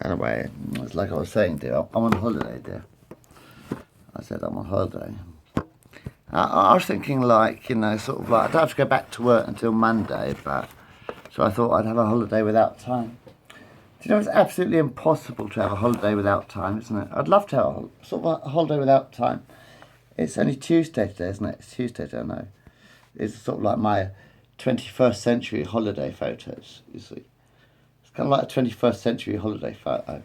Anyway, it's like I was saying, dear, I'm on holiday, dear. I said I'm on holiday. I was thinking, like, you know, sort of like, I don't have to go back to work until Monday, but so I thought I'd have a holiday without time. Do you know, it's absolutely impossible to have a holiday without time, isn't it? I'd love to have sort of a holiday without time. It's only Tuesday today, isn't it? It's Tuesday, don't know. It's sort of like my 21st century holiday photos, you see. It's kind of like a 21st century hologram,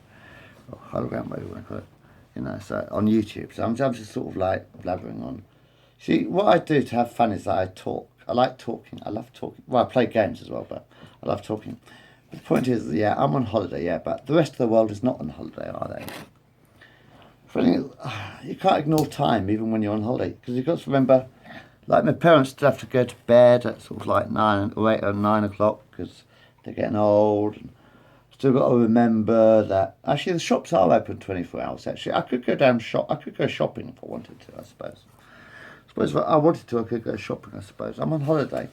whatever you want to call it. You know, so on YouTube. So I'm just sort of like blabbering on. See, what I do to have fun is that I talk. I like talking. I love talking. Well, I play games as well, but I love talking. But the point is, yeah, I'm on holiday, yeah, but the rest of the world is not on holiday, are they? You can't ignore time even when you're on holiday, because you've got to remember, like my parents still have to go to bed at sort of like 9 or 8 or 9 o'clock because they're getting old. And still got to remember that actually the shops are open 24 hours. Actually, I could go down shop. I could go shopping if I wanted to. I suppose if I wanted to, I could go shopping. I suppose I'm on holiday.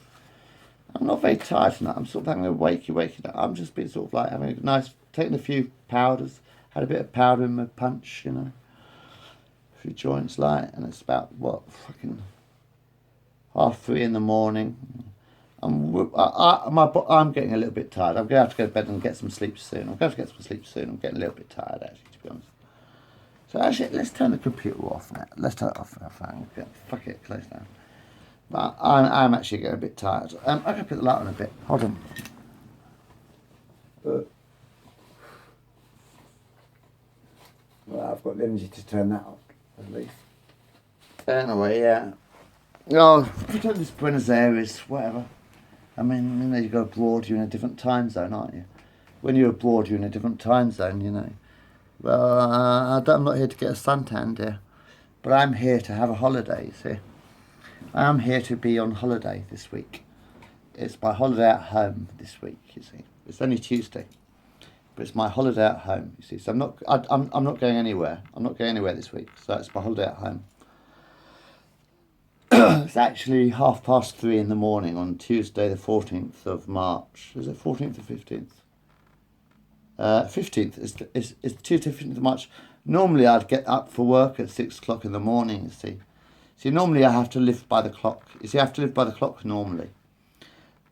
I'm not very tired tonight. I'm sort of having a wakey. I'm just being sort of like having a nice, taking a few powders. Had a bit of powder in my punch, you know. A few joints light, and it's about fucking 3:30 in the morning. I'm getting a little bit tired. I'm going to have to go to bed and get some sleep soon. I'm getting a little bit tired, actually, to be honest. So actually, let's turn the computer off now. Let's turn it off now. Fuck it, close down. But I'm actually getting a bit tired. I can put the light on a bit. Hold on. Well, I've got the energy to turn that up, at least. Anyway, yeah. Oh, pretend it's Buenos Aires, whatever. I mean, you know, you go abroad, you're in a different time zone, aren't you? When you're abroad, you're in a different time zone, you know. Well, I'm not here to get a suntan, dear. But I'm here to have a holiday, you see. I'm here to be on holiday this week. It's my holiday at home this week, you see. It's only Tuesday. But it's my holiday at home, you see. So I'm not going anywhere. I'm not going anywhere this week. So it's my holiday at home. It's actually 3:30 in the morning on Tuesday the 14th of March. Is it 14th or 15th? 15th. It's Tuesday 15th of March. Normally I'd get up for work at 6 o'clock in the morning, you see. See, normally I have to live by the clock. You see, I have to live by the clock normally.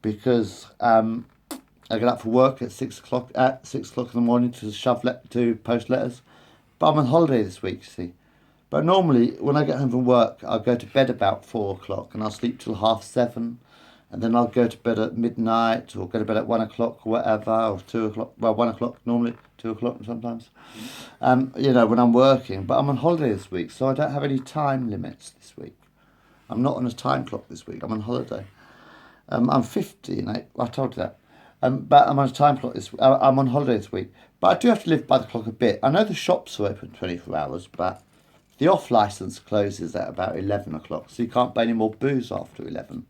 Because I get up for work at 6 o'clock in the morning to post letters. But I'm on holiday this week, you see. But normally, when I get home from work, I'll go to bed about 4 o'clock and I'll sleep till 7:30. And then I'll go to bed at midnight or go to bed at 1 o'clock or whatever, or 2 o'clock. Well, 1 o'clock normally, 2 o'clock sometimes. You know, when I'm working. But I'm on holiday this week, so I don't have any time limits this week. I'm not on a time clock this week. I'm on holiday. I'm 50, you know, I told you that. But I'm on a time clock this week. I'm on holiday this week. But I do have to live by the clock a bit. I know the shops are open 24 hours, but the off licence closes at about 11 o'clock, so you can't buy any more booze after 11.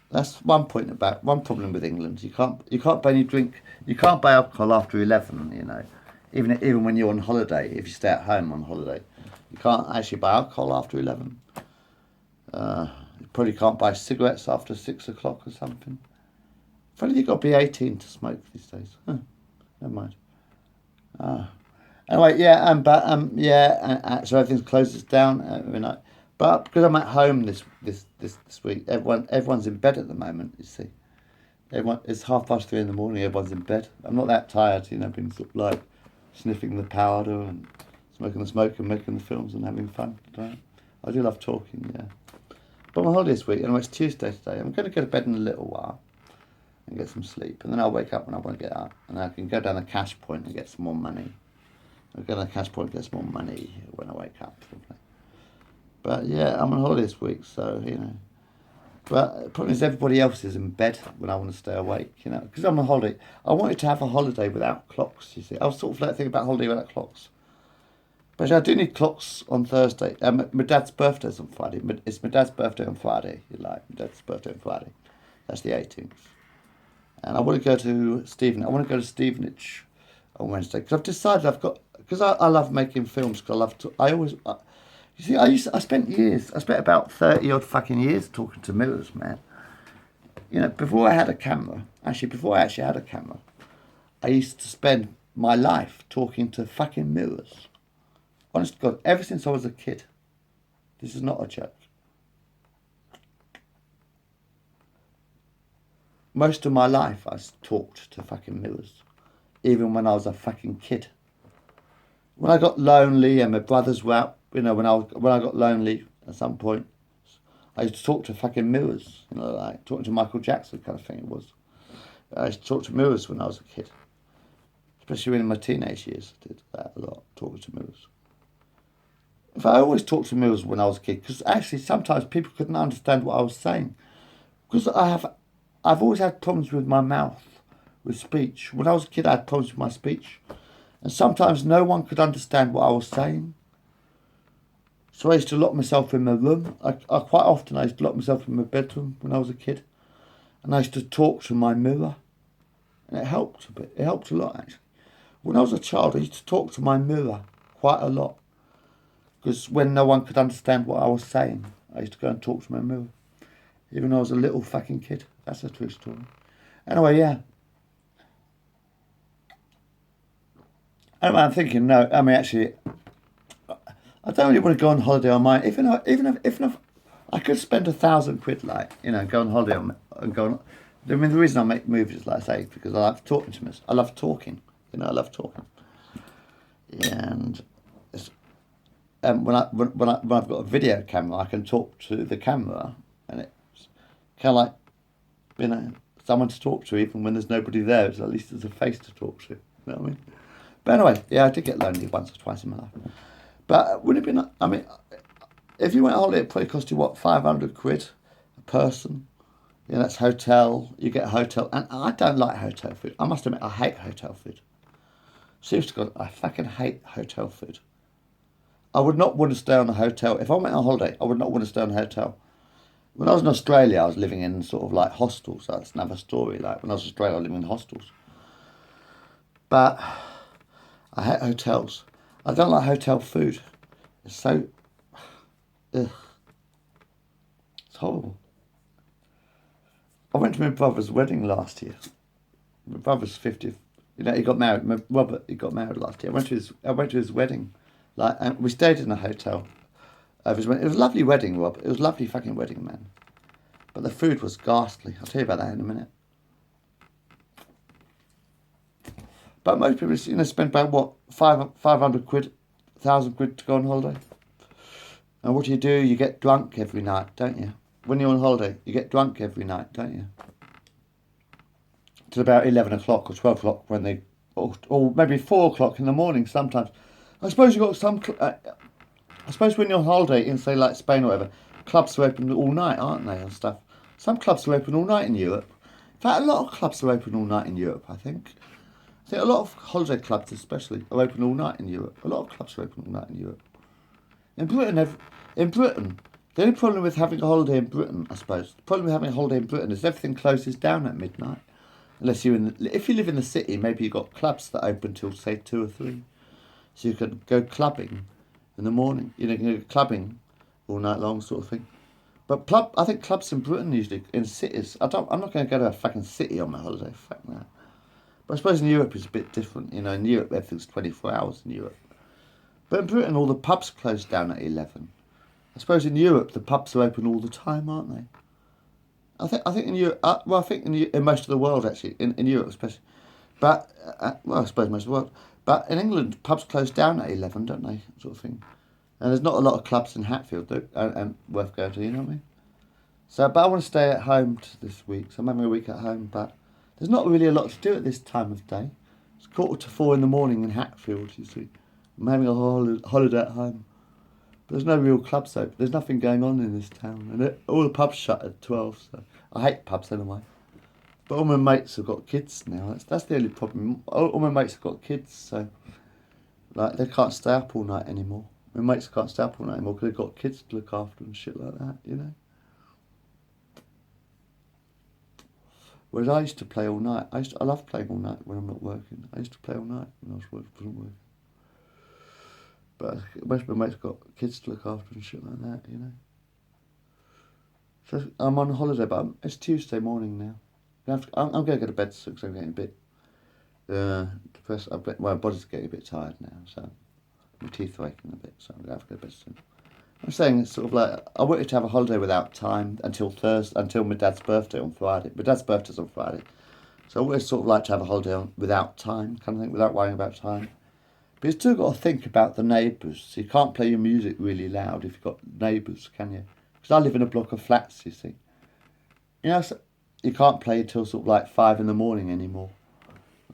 That's one problem with England. You can't buy any drink. You can't buy alcohol after 11. You know, even when you're on holiday, if you stay at home on holiday, you can't actually buy alcohol after 11. You probably can't buy cigarettes after 6 o'clock or something. Funny, you've got to be 18 to smoke these days. Huh, never mind. Anyway, yeah, so everything closes down every night. But because I'm at home this week, everyone's in bed at the moment. You see, it's 3:30 in the morning. Everyone's in bed. I'm not that tired, you know, being sort of like sniffing the powder and smoking the smoke and making the films and having fun. Right? I do love talking, yeah. But I'm on holiday this week, and it's Tuesday today. I'm going to go to bed in a little while and get some sleep, and then I'll wake up when I want to get up, and I can go down the cash point and get some more money. I'll go down the cash point and get some more money when I wake up. But yeah, I'm on holiday this week, so, you know. But the problem is everybody else is in bed when I want to stay awake, you know. Because I'm on holiday. I wanted to have a holiday without clocks, you see. I was sort of like thinking about holiday without clocks. But I do need clocks on Thursday. My dad's birthday's on Friday. It's my dad's birthday on Friday, you like. My dad's birthday on Friday. That's the 18th. And I want to go to Stevenage on Wednesday. Because I've decided because I love making films, because I spent about 30 odd fucking years talking to mirrors, man. You know, before I actually had a camera, I used to spend my life talking to fucking mirrors. Honest to God, ever since I was a kid. This is not a joke. Most of my life I talked to fucking mirrors. Even when I was a fucking kid. When I got lonely and my brothers were out, when I got lonely at some point, I used to talk to fucking mirrors, like talking to Michael Jackson kind of thing it was. I used to talk to mirrors when I was a kid. Especially in my teenage years, I did that a lot, talking to mirrors. I always talked to mirrors when I was a kid, because actually sometimes people couldn't understand what I was saying. Because I've always had problems with my mouth, with speech. When I was a kid, I had problems with my speech. And sometimes no one could understand what I was saying. So I used to lock myself in my room. I used to lock myself in my bedroom when I was a kid. And I used to talk to my mirror. And it helped a bit. It helped a lot, actually. When I was a child, I used to talk to my mirror quite a lot. Because when no one could understand what I was saying, I used to go and talk to my mirror. Even though I was a little fucking kid. That's a true story. Anyway, yeah. Anyway, I'm thinking, actually, I don't really want to go on holiday on mine. Even if I could spend £1,000, go on holiday and go on. I mean, the reason I make movies, like I say, because I like talking to myself. I love talking. I love talking. And when I've got a video camera, I can talk to the camera, and it's kind of like, someone to talk to, even when there's nobody there. At least there's a face to talk to. You know what I mean? But anyway, yeah, I did get lonely once or twice in my life. But wouldn't it be? If you went on holiday, it probably cost you what, £500 a person. Yeah, that's hotel. You get a hotel, and I don't like hotel food. I must admit, I hate hotel food. Seriously, God, I fucking hate hotel food. I would not want to stay on a hotel. If I went on holiday, I would not want to stay on a hotel. When I was in Australia, I was living in sort of like hostels. So that's another story. Like when I was in Australia, I was living in hostels. But I hate hotels. I don't like hotel food. It's so... Ugh. It's horrible. I went to my brother's wedding last year. My brother's 50th. He got married. He got married last year. I went to his wedding. And we stayed in a hotel. It was a lovely wedding, Rob. It was a lovely fucking wedding, man. But the food was ghastly. I'll tell you about that in a minute. But most people, spend about what, £500, £1,000 to go on holiday. And what do? You get drunk every night, don't you? When you're on holiday, you get drunk every night, don't you? Till about 11 o'clock or 12 o'clock when they, or maybe 4 o'clock in the morning sometimes. I suppose you got some. I suppose when you're on holiday in, say, like Spain or whatever, clubs are open all night, aren't they, and stuff. Some clubs are open all night in Europe. In fact, a lot of clubs are open all night in Europe, I think. I think a lot of holiday clubs, especially, are open all night in Europe. A lot of clubs are open all night in Europe. In Britain, the only problem with having a holiday in Britain, I suppose, the problem with having a holiday in Britain is everything closes down at midnight. Unless if you live in the city, maybe you've got clubs that open till, say, 2 or 3. So you can go clubbing in the morning. You can go clubbing all night long, sort of thing. But I think clubs in Britain usually, in cities, I'm not going to go to a fucking city on my holiday, fuck that. But I suppose in Europe it's a bit different. In Europe everything's 24 hours in Europe. But in Britain all the pubs close down at 11. I suppose in Europe the pubs are open all the time, aren't they? I think in Europe, I think in most of the world actually, in Europe especially. But, I suppose most of the world. But in England, pubs close down at 11, don't they? Sort of thing. And there's not a lot of clubs in Hatfield and worth going to, you know what I mean? So, but I want to stay at home this week, so I'm having a week at home, but there's not really a lot to do at this time of day. It's 3:45 in the morning in Hatfield, you see. I'm having a holiday at home. But there's no real clubs open. There's nothing going on in this town. And all the pubs shut at 12, so I hate pubs anyway. But all my mates have got kids now. That's the only problem. All my mates have got kids, so they can't stay up all night anymore. My mates can't stay up all night anymore because they've got kids to look after and shit like that, Whereas I used to play all night. I love playing all night when I'm not working. I used to play all night when I wasn't working. But most of my mates have got kids to look after and shit like that, So I'm on holiday, but it's Tuesday morning now. I'm going to go to bed soon because I'm getting a bit Depressed. My body's getting a bit tired now, so my teeth are aching a bit, so I'm going to have to go to bed soon. I'm saying it's sort of like I wanted to have a holiday without time until Thursday, until my dad's birthday on Friday. My dad's birthday's on Friday, so I would sort of like to have a holiday without time, kind of thing, without worrying about time. But you've still got to think about the neighbours. So you can't play your music really loud if you've got neighbours, can you? Because I live in a block of flats, you see. You know, so you can't play until sort of like 5 in the morning anymore.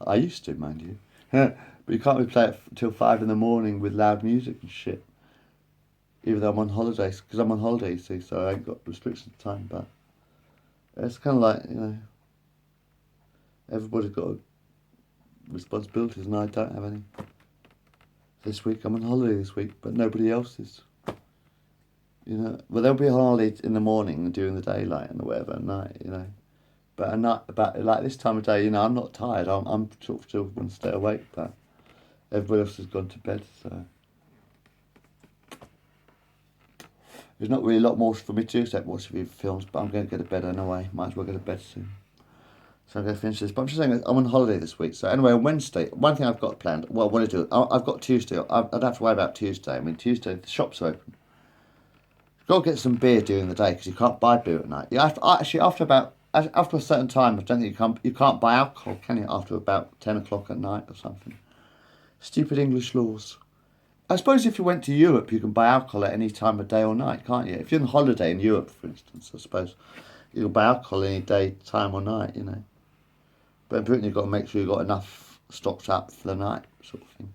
I used to, mind you. But you can't really play it until 5 in the morning with loud music and shit. Even though I'm on holidays, because I'm on holiday, you see, so I ain't got restrictions of time. But it's kind of like, you know, everybody's got responsibilities and I don't have any. This week, I'm on holiday this week, but nobody else is. You know, well, they'll be on holiday in the morning and during the daylight and whatever at night, you know. But at night, about like this time of day, you know, I'm not tired. I'm sort of still going to stay awake, but everybody else has gone to bed, so there's not really a lot more for me to do except watch a few films. But I'm going to go to bed anyway. Might as well go to bed soon. So I'm going to finish this. But I'm just saying, I'm on holiday this week. So anyway, on Wednesday, one thing I've got planned. What I want to do, I've got Tuesday. I don't have to worry about Tuesday. I mean, Tuesday the shops are open. You've got to get some beer during the day because you can't buy beer at night. You have to, actually after a certain time, I don't think you can't buy alcohol, can you? After about 10 o'clock at night or something. Stupid English laws. I suppose if you went to Europe, you can buy alcohol at any time of day or night, can't you? If you're on holiday in Europe, for instance, I suppose you can buy alcohol any day, time or night, you know. But in Britain, you've got to make sure you've got enough stocked up for the night, sort of thing.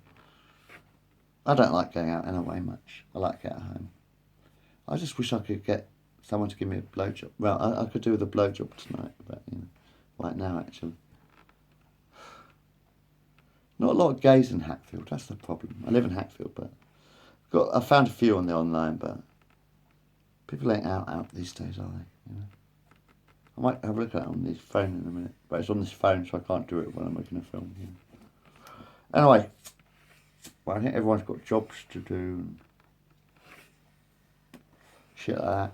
I don't like going out anyway much. I like it at home. I just wish I could get someone to give me a blowjob. Well, I could do with a blowjob tonight, but, you know, right now, actually. Not a lot of gays in Hatfield, that's the problem. I live in Hatfield, but I found a few on the online, but people ain't out these days, are they? You know? I might have a look at it on this phone in a minute, but it's on this phone, so I can't do it when I'm making a film. You know? Anyway, well, I think everyone's got jobs to do and shit like that.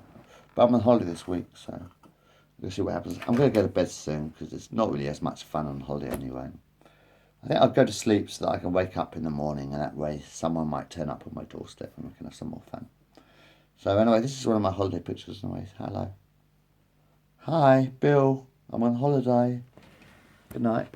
But I'm on holiday this week, so we'll see what happens. I'm going to go to bed soon because it's not really as much fun on holiday anyway. I think I'll go to sleep so that I can wake up in the morning, and that way someone might turn up on my doorstep and we can have some more fun. So anyway, this is one of my holiday pictures anyways. Hello. Hi, Bill. I'm on holiday. Good night.